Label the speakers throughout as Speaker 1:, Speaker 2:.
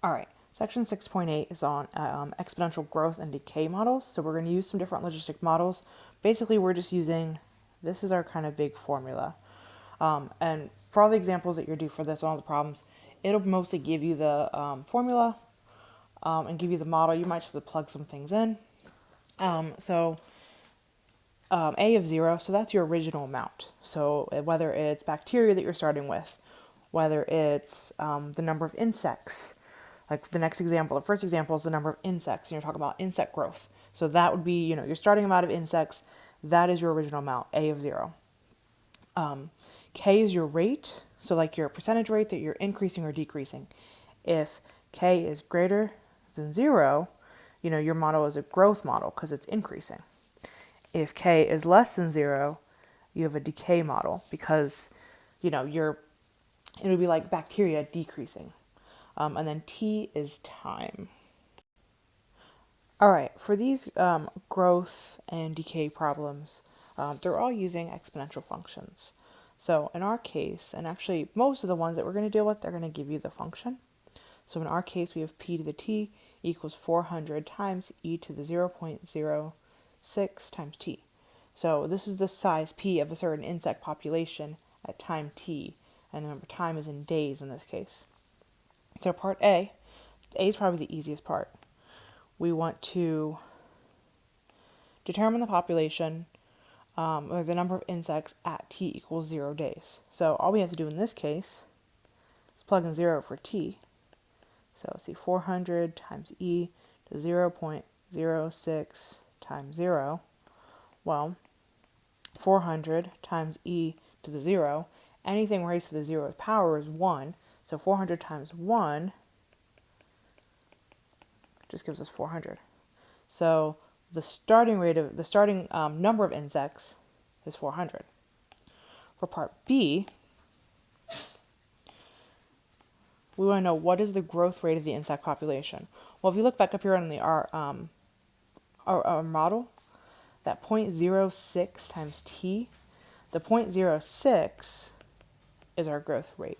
Speaker 1: All right, section 6.8 is on exponential growth and decay models. So we're going to use some different logistic models. Basically, we're just using, this is our kind of big formula. And for all the examples that you're due for this, all the problems, it'll mostly give you the formula and give you the model. You might just have to plug some things in. A of 0, so that's your original amount. So whether it's bacteria that you're starting with, whether it's the number of insects, like the next example, the first example is the number of insects, and you're talking about insect growth. So that would be, your starting amount of insects, that is your original amount, A of 0. K is your rate, so like your percentage rate that you're increasing or decreasing. If K is greater than 0, your model is a growth model because it's increasing. If K is less than 0, you have a decay model because, it would be like bacteria decreasing. And then T is time. All right, for these growth and decay problems, they're all using exponential functions. So in our case, and actually most of the ones that we're going to deal with, they're going to give you the function. So in our case, we have p to the t equals 400 times e to the 0.06 times t. So this is the size p of a certain insect population at time t. And remember, time is in days in this case. So part A is probably the easiest part. We want to determine the population or the number of insects at t equals 0 days. So all we have to do in this case is plug in 0 for t. So let's see, 400 times e to 0.06 times 0. Well, 400 times e to the 0, anything raised to the 0th power is 1. So 400 times 1 just gives us 400. So the starting number of insects is 400. For part B, we want to know what is the growth rate of the insect population. Well, if you look back up here on our model, that 0.06 times t, the 0.06 is our growth rate.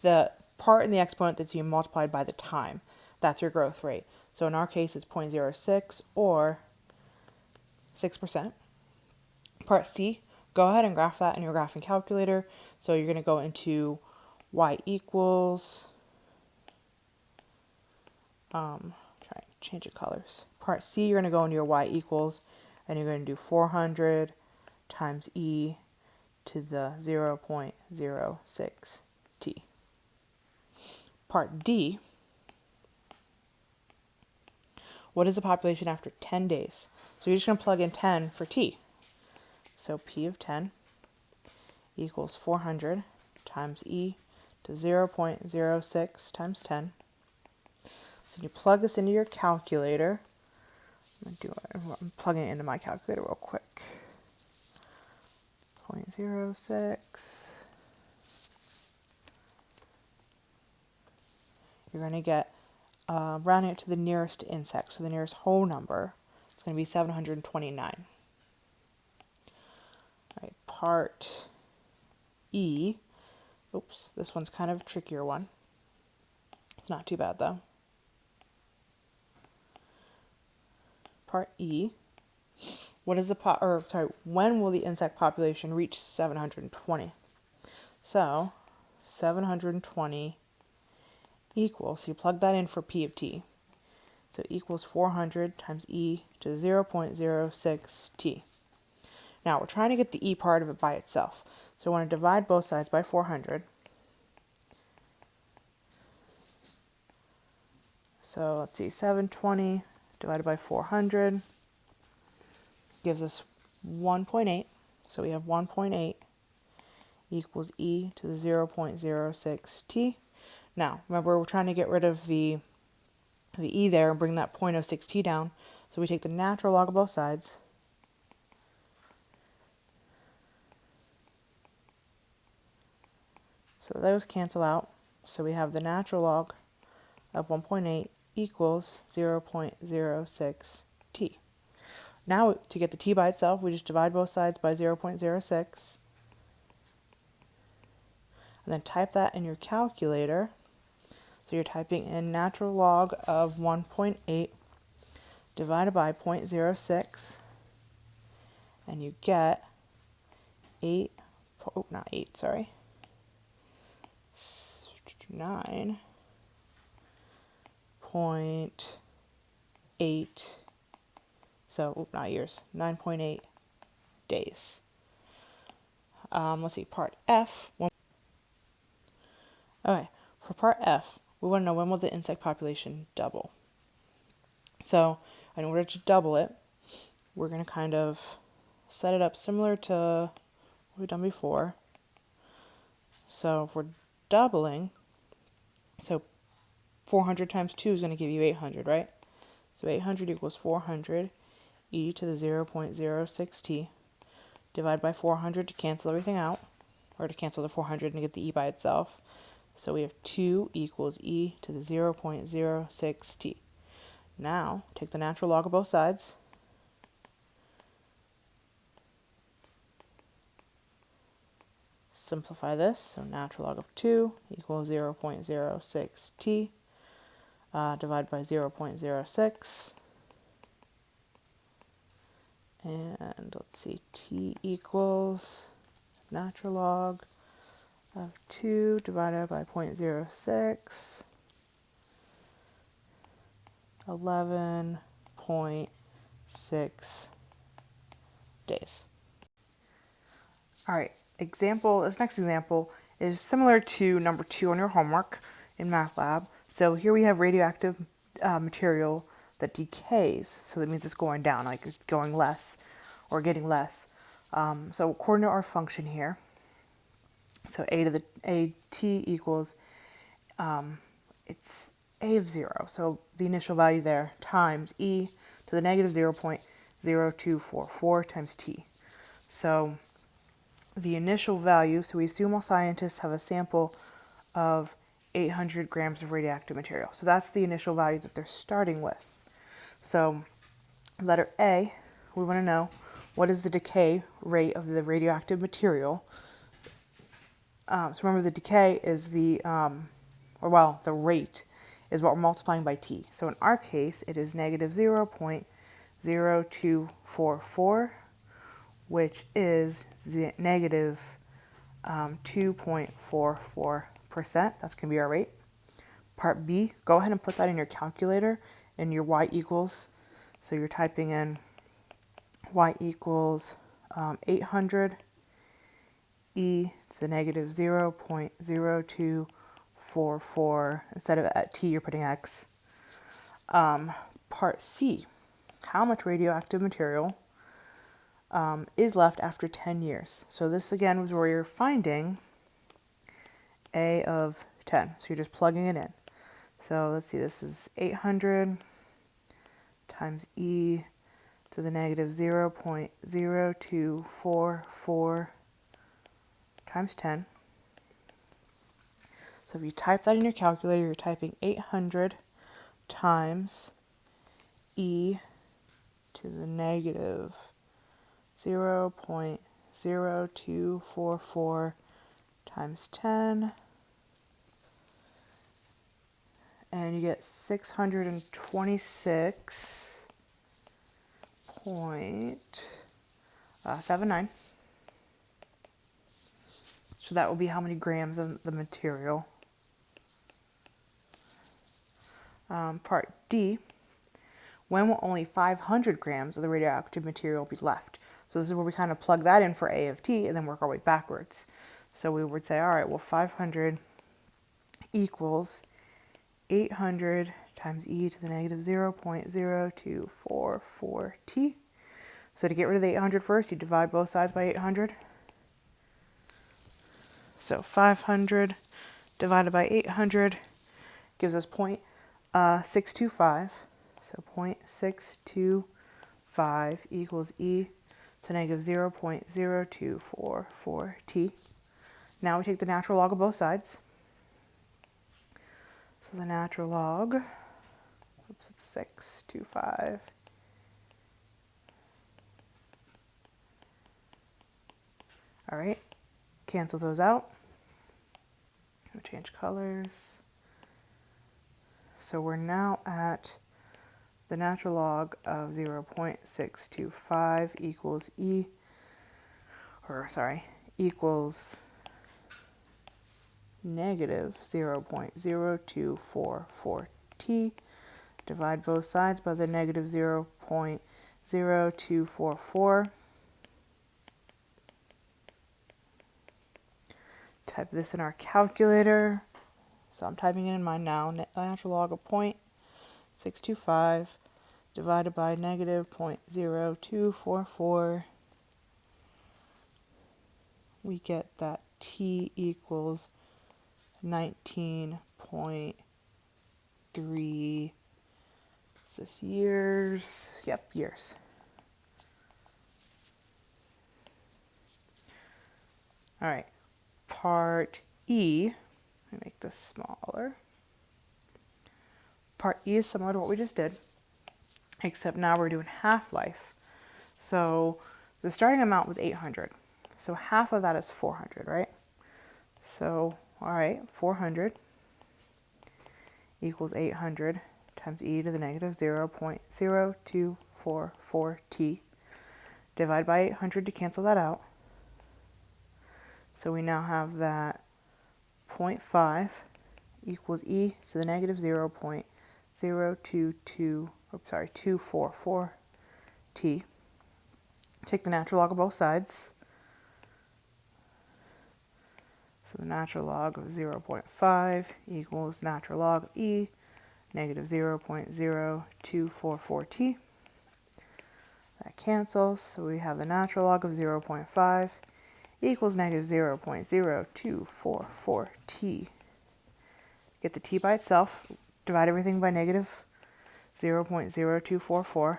Speaker 1: The part in the exponent that's being multiplied by the time, that's your growth rate. So in our case, it's 0.06 or 6%. Part C, go ahead and graph that in your graphing calculator. So you're going to go into y equals, try and change the colors. Part C, you're going to go into your y equals, and you're going to do 400 times e to the 0.06 t. Part D, what is the population after 10 days? So you're just going to plug in 10 for t. So p of 10 equals 400 times e to 0.06 times 10. So you plug this into your calculator. I'm plugging it into my calculator real quick. 0.06. You're going to get, rounding it to the nearest insect, so the nearest whole number, it's going to be 729. All right, part E. Oops, this one's kind of a trickier one. It's not too bad though. Part E. What is when will the insect population reach 720? So 720 equals, so you plug that in for p of t. So equals 400 times e to 0.06 t. Now we're trying to get the e part of it by itself. So I want to divide both sides by 400. So let's see, 720 divided by 400 gives us 1.8. So we have 1.8 equals e to the 0.06 t. Now, remember, we're trying to get rid of the e there and bring that 0.06 t down. So we take the natural log of both sides. So those cancel out. So we have the natural log of 1.8 equals 0.06 t. Now, to get the t by itself, we just divide both sides by 0.06. And then type that in your calculator. So you're typing in natural log of 1.8 divided by 0.06, and you get 8, oh, not 8, sorry, 9.8, so not years, 9.8 days. Let's see, part F. Okay, for part F, we want to know when will the insect population double. So in order to double it, we're going to kind of set it up similar to what we've done before. So if we're doubling, so 400 times 2 is going to give you 800, right? So 800 equals 400 e to the 0.06t divided by 400 to cancel everything out, or to cancel the 400 and get the e by itself. So we have 2 equals e to the 0.06t. Now, take the natural log of both sides. Simplify this, so natural log of 2 equals 0.06t divided by 0.06. And let's see, t equals natural log of 2 divided by 0.06, 11.6 days. All right, this next example is similar to number 2 on your homework in Math Lab. So here we have radioactive material that decays, so that means it's going down, like it's going less or getting less. So according to our function here, so t equals, it's a of 0, so the initial value there, times e to the negative 0.0244 times t. So the initial value, so we assume all scientists have a sample of 800 grams of radioactive material. So that's the initial value that they're starting with. So letter A, we want to know what is the decay rate of the radioactive material. So remember, the decay is the rate is what we're multiplying by t. So in our case, it is negative 0.0244, which is negative 2.44%. That's going to be our rate. Part B, go ahead and put that in your calculator in your y equals. So you're typing in y equals 800 e to the negative 0.0244. Instead of at t, you're putting x. Part C, how much radioactive material is left after 10 years. So this again was where you're finding A of 10. So you're just plugging it in. So let's see, this is 800 times e to the negative 0.0244 times 10. So if you type that in your calculator, you're typing 800 times e to the negative 0.0244 times 10, and you get 626.79. So that will be how many grams of the material. Part D, when will only 500 grams of the radioactive material be left? So this is where we kind of plug that in for A of t and then work our way backwards. So we would say, all right, well, 500 equals 800 times e to the negative 0.0244t. So to get rid of the 800 first, you divide both sides by 800. So 500 divided by 800 gives us 0.625. So 0.625 equals e to negative 0.0244t. Now we take the natural log of both sides. So the natural log, oops, it's 625. All right, cancel those out. We'll change colors. So we're now at the natural log of 0.625 equals equals negative 0.0244t. Divide both sides by the negative 0.0244. Type this in our calculator. So I'm typing it in mine now. Natural log of 0.625 divided by negative 0.0244. We get that t equals 19.3. Is this years? Yep, years. All right, part E. Let me make this smaller. Part E is similar to what we just did, except now we're doing half-life. So the starting amount was 800. So half of that is 400, right? So, all right, 400 equals 800 times e to the negative 0.0244t. Divide by 800 to cancel that out. So we now have that 0.5 equals e to the negative 244t. Take the natural log of both sides. So the natural log of 0.5 equals natural log of e, negative 0.0244t. That cancels, so we have the natural log of 0.5 equals negative 0.0244t. Get the t by itself, divide everything by negative 0.0244.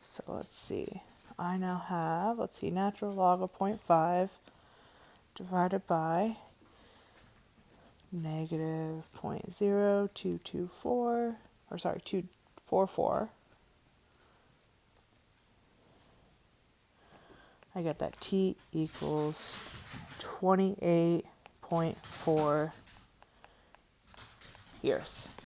Speaker 1: So let's see. I now have, natural log of 0.5 divided by negative 244. I get that t equals 28.4 years.